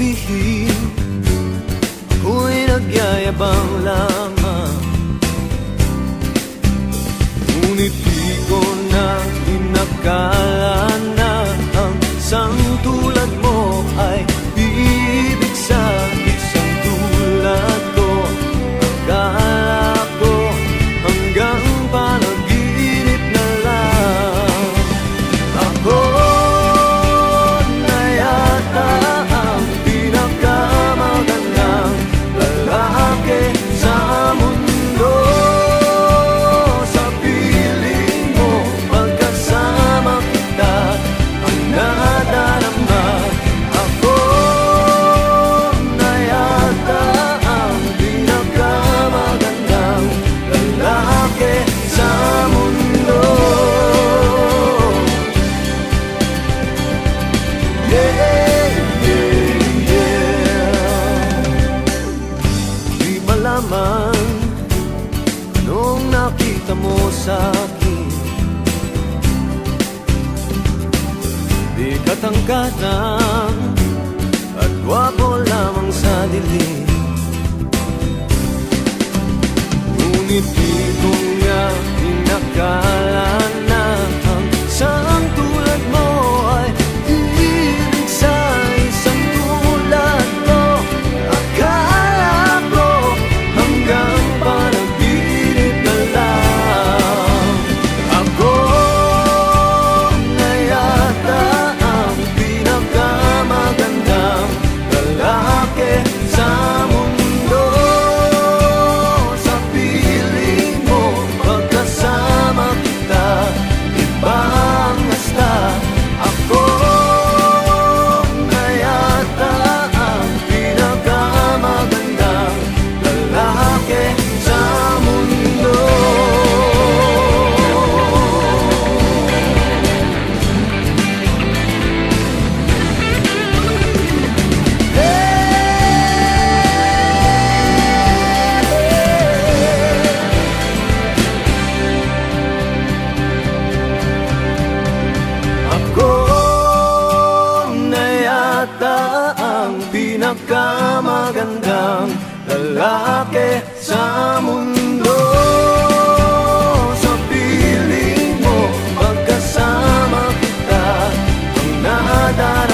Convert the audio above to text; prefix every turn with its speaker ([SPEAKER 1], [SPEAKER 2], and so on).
[SPEAKER 1] sabihin ako'y nagyayabang lamang, ngunit di ko na inakala na ang isang tulad mo ay bibig sa isang tulad ko. Akala ko hanggang panaginip na lang. Ako na yata ang pinakamagandang lalaki sa mundo. Sa piling mo pagkasama kita ang nadarama. Ako na yata ang pinakamagandang lalaki sa mundo. Yeah, yeah, yeah. Di malaman anong nakita mo sa'kin. Di katangkatang at gwapo lamang sa dilim, ngunit di ko nga inakala na ang isang tulad mo ay ibig sa isang tulad ko. Akala ko hanggang panaginip na lang. Ako na yata ang pinakamagandang lalaki sa mundo. Sa piling mo pagkasama kita, ibang hasta. Ako na yata ang pinakamagandang lalaki sa mundo. Ako na yata ang pinakamagandang lalaki sa mundo. Sa piling mo pagkasama kita ang nadarama.